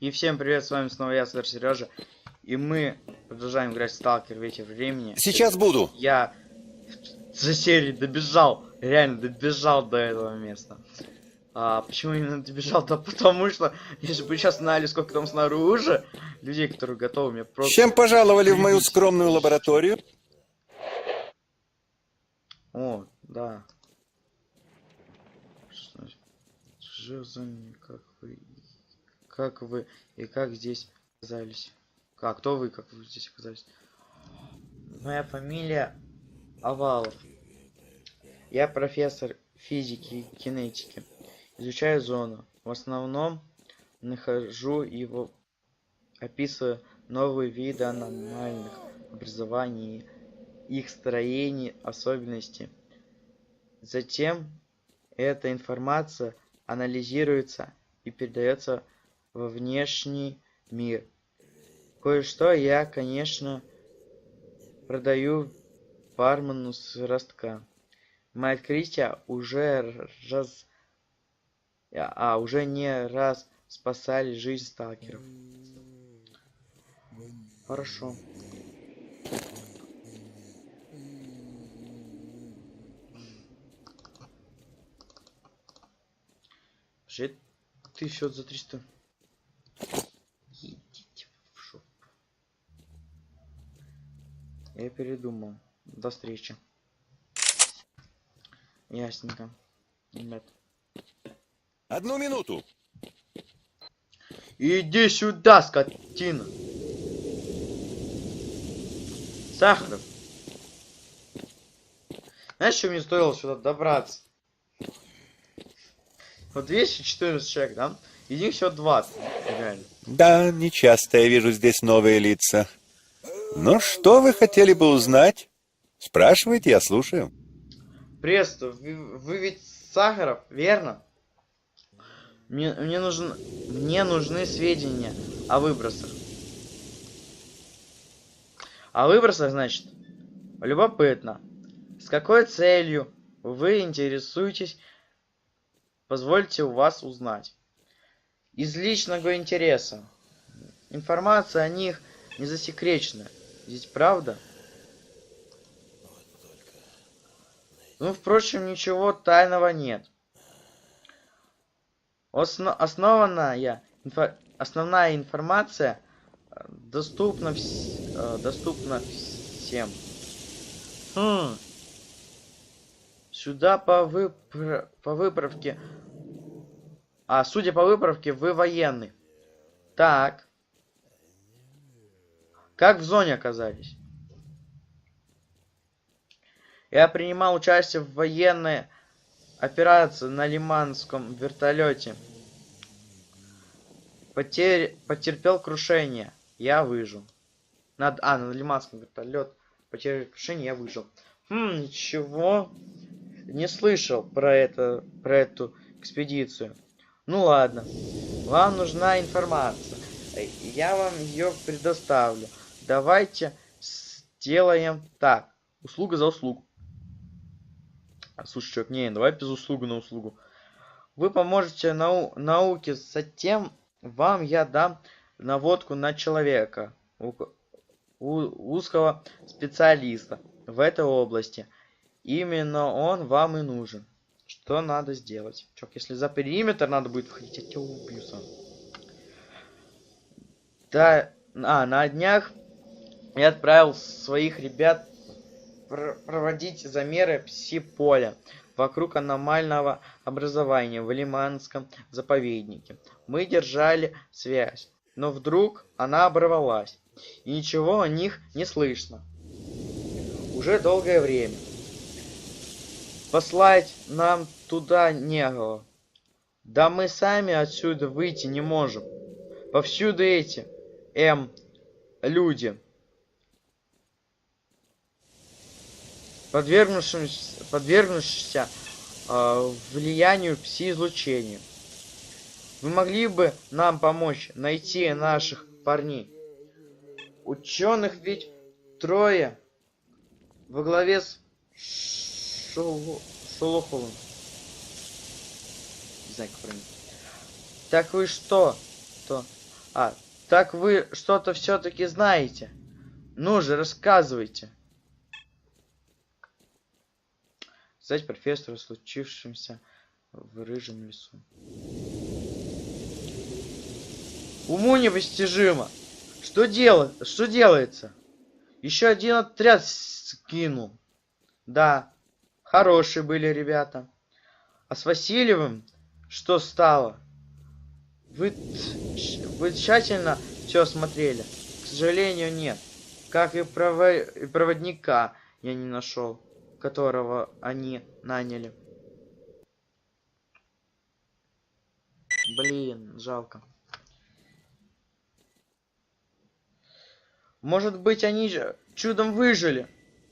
И всем привет, с вами снова я, Сэр Сережа. И мы продолжаем играть в Сталкер Ветер Времени. Сейчас буду. Я за серии добежал, реально добежал до этого места. Почему именно добежал-то? Потому что, если бы сейчас знали, сколько там снаружи людей, которые готовы мне С просто... чем пожаловали в мою прибить. скромную лабораторию? О, да. Что значит? Жизнь, как вы и как здесь оказались? Кто вы, как вы здесь оказались? Моя фамилия Овалов. Я профессор физики и кинетики. Изучаю зону. В основном нахожу его, описываю новые виды аномальных образований, их строение, особенности. Затем эта информация анализируется и передается во внешний мир. Кое-что я, конечно, продаю бармену с ростка. Мои открытия уже не раз спасали жизнь сталкеров. Хорошо. Вообще, ты счет за 300. Идите в шоп. Я передумал. До встречи. Ясненько. Ребят. 1 минуту. Иди сюда, скотина. Сахаров. Знаешь, что мне стоило сюда добраться? Вот 214 человек, да? Из них всего 20. Реально. Да, нечасто я вижу здесь новые лица. Ну, что вы хотели бы узнать? Спрашивайте, я слушаю. Приветствую. Вы ведь Сахаров, верно? Мне нужны сведения о выбросах. О выбросах, значит, любопытно. С какой целью вы интересуетесь? Позвольте у вас узнать. Из личного интереса. Информация о них не засекречена. Здесь правда? Ну, впрочем, ничего тайного нет. Основная информация доступна всем. Сюда по выправке. Судя по выправке, вы военный. Так. Как в зоне оказались? Я принимал участие в военной операции на лиманском вертолете. Потерпел крушение. Я выжил. На лиманском вертолете потерпел крушение, я выжил. Ничего. Не слышал про эту экспедицию. Ну ладно. Вам нужна информация. Я вам ее предоставлю. Давайте сделаем так. Услуга за услугу. Слушай, чувак, давай без услуги на услугу. Вы поможете науке, затем вам я дам наводку на человека, узкого специалиста в этой области. Именно он вам и нужен. Что надо сделать? Чувак, если за периметр надо будет выходить, я тебя убью сам. Да, на днях я отправил своих ребят проводить замеры пси-поля вокруг аномального образования в Лиманском заповеднике. Мы держали связь, но вдруг она оборвалась, и ничего о них не слышно. Уже долгое время. Послать нам туда некого. Да мы сами отсюда выйти не можем. Повсюду эти, люди. Подвергнувшись влиянию пси-излучения. Вы могли бы нам помочь найти наших парней? Ученых ведь 3 во главе с Шолоховым. Не знаю, как правильно. Так вы что? А, так вы что-то все-таки знаете. Ну же, рассказывайте. Сказать профессору о случившемся в рыжем лесу. Уму непостижимо. Что делается? Еще один отряд скинул. Да, хорошие были ребята. А с Васильевым что стало? Вы тщательно все осмотрели? К сожалению, нет. Как и проводника я не нашел, которого они наняли. Блин, жалко. Может быть, они же чудом выжили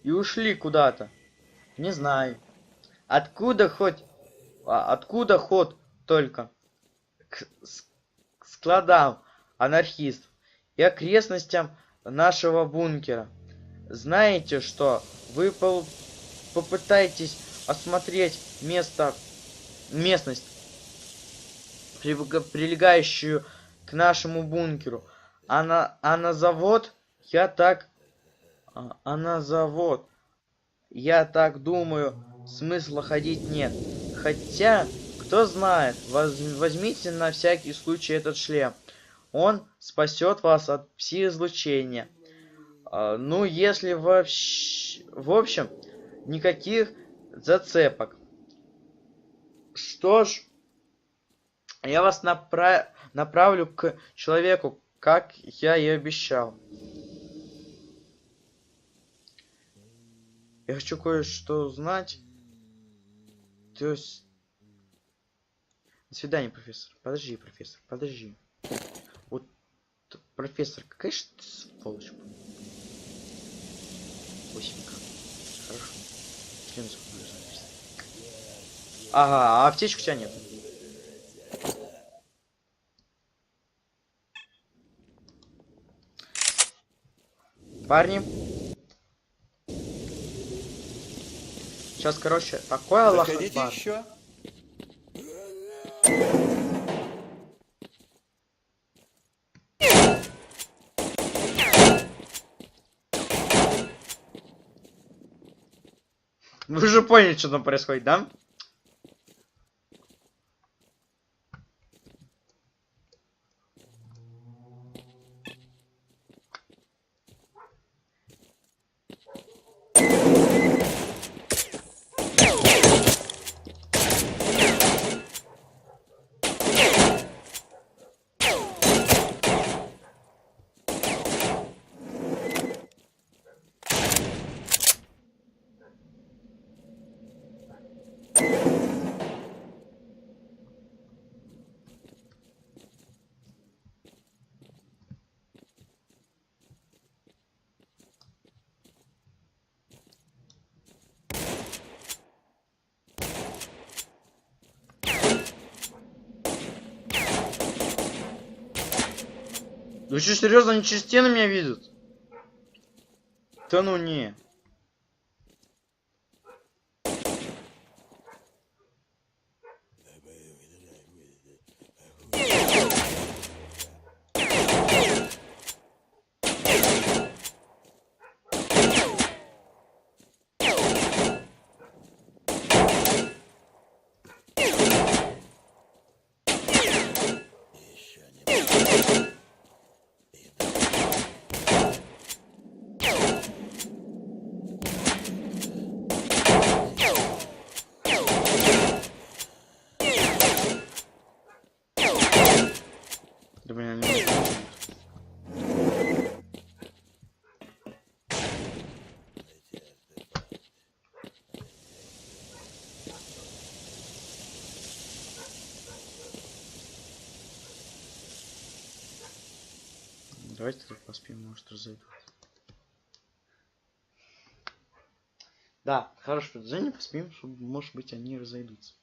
и ушли куда-то. Не знаю. Откуда ход только к складам анархистов и окрестностям нашего бункера. Знаете что? Вы попытаетесь осмотреть местность, прилегающую к нашему бункеру. А на завод, я так думаю, смысла ходить нет. Хотя, кто знает, возьмите на всякий случай этот шлем. Он спасет вас от пси-излучения. Ну, если вообще... В общем, никаких зацепок. Что ж, я вас направлю к человеку, как я и обещал. Я хочу кое-что узнать. То есть... До свидания, профессор. Подожди, профессор, подожди. Вот, профессор, какая же ты сволочь. Осенька. Хорошо. Ага, а аптечку у тебя нет. Парни. Сейчас, короче, такое Аллах Акбар. Еще. Вы же поняли, что там происходит, да? Вы что, серьезно, они через стены меня видят? Да ну не. Да блин, они не знают. Давайте тут поспим, может разойдут. Да, хорошо, предложение поспим, чтобы, может быть, они разойдутся.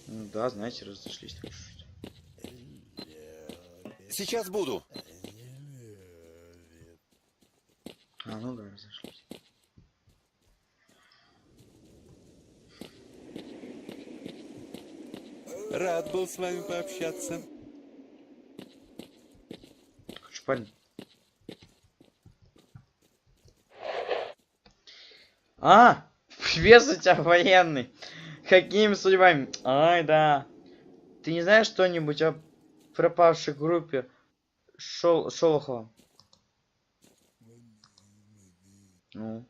Ну да, знаете, разошлись так чуть-чуть. Сейчас буду. А, ну да, разошлись. Рад был с вами пообщаться. Парень. А, приветствую тебя, военный. Какими судьбами? Ай, да. Ты не знаешь что-нибудь о пропавшей группе Шолохова? Ну.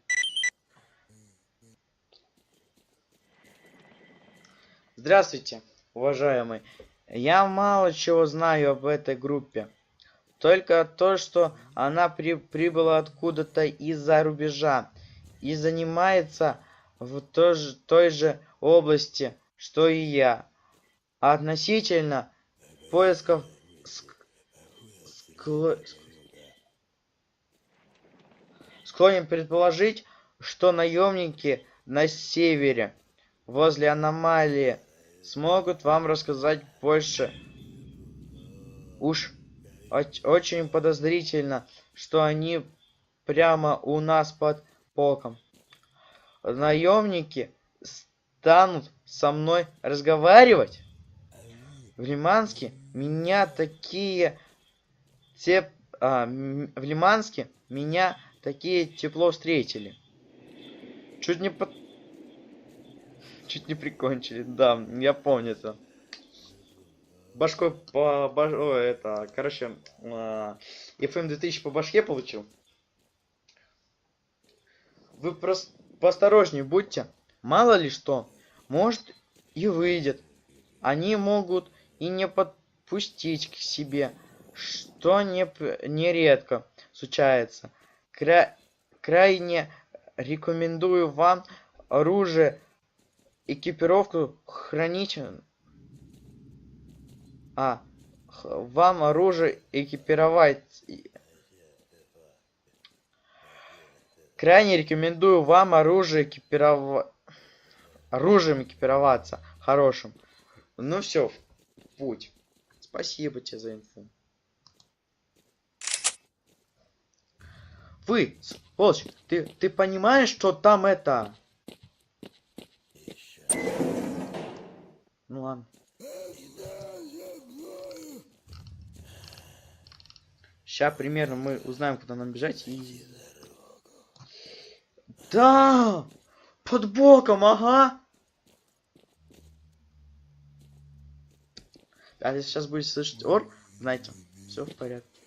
Здравствуйте, уважаемый. Я мало чего знаю об этой группе. Только то, что она прибыла откуда-то из-за рубежа и занимается в той же области, что и я. А относительно поисков склонен предположить, что наемники на севере, возле аномалии, смогут вам рассказать больше. Уж очень подозрительно, что они прямо у нас под боком. Наемники станут со мной разговаривать? В Лиманске меня такие в Лиманске меня такие тепло встретили. Чуть не прикончили, да, я помню это. Башкой короче, FM 2000 по башке получил. Вы просто поосторожнее будьте. Мало ли что. Может и выйдет. Они могут и не подпустить к себе, что нередко случается. Крайне рекомендую вам оружие, экипировку хранить. Вам оружие экипировать. Крайне рекомендую вам оружием экипироваться хорошим. Ну все, в путь. Спасибо тебе за инфу. Вы, сволочь, ты понимаешь, что там это? Ну ладно. Сейчас примерно мы узнаем, куда нам бежать и... Да! Под боком, ага! А если сейчас будете слышать ор, знаете, все в порядке.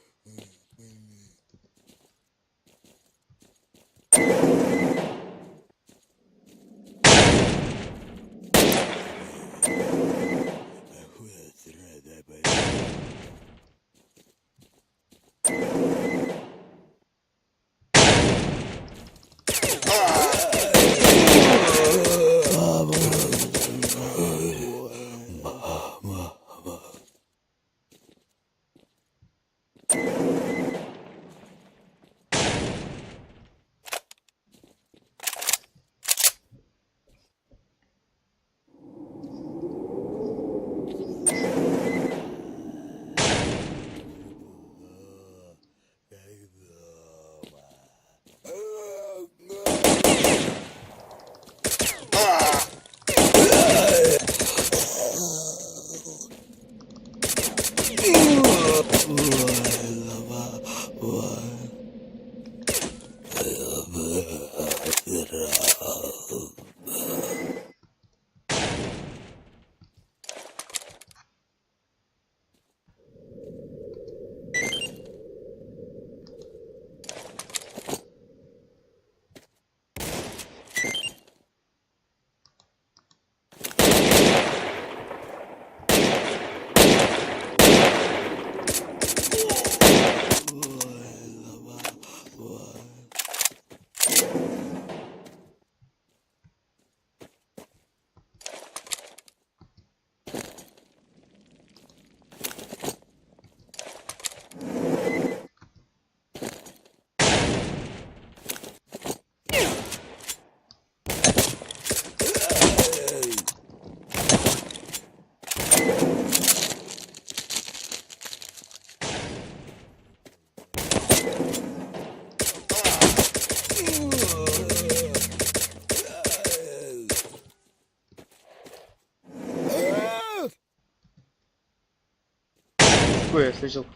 Ой, я встретил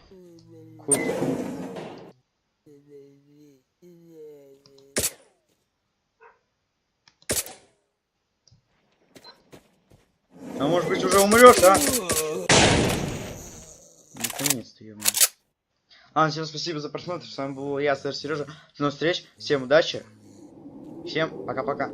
куртку. А может быть уже умрешь, а? Наконец-то, ё-моё. Всем спасибо за просмотр. С вами был я, Сэр Сережа. До новых встреч. Всем удачи. Всем пока-пока.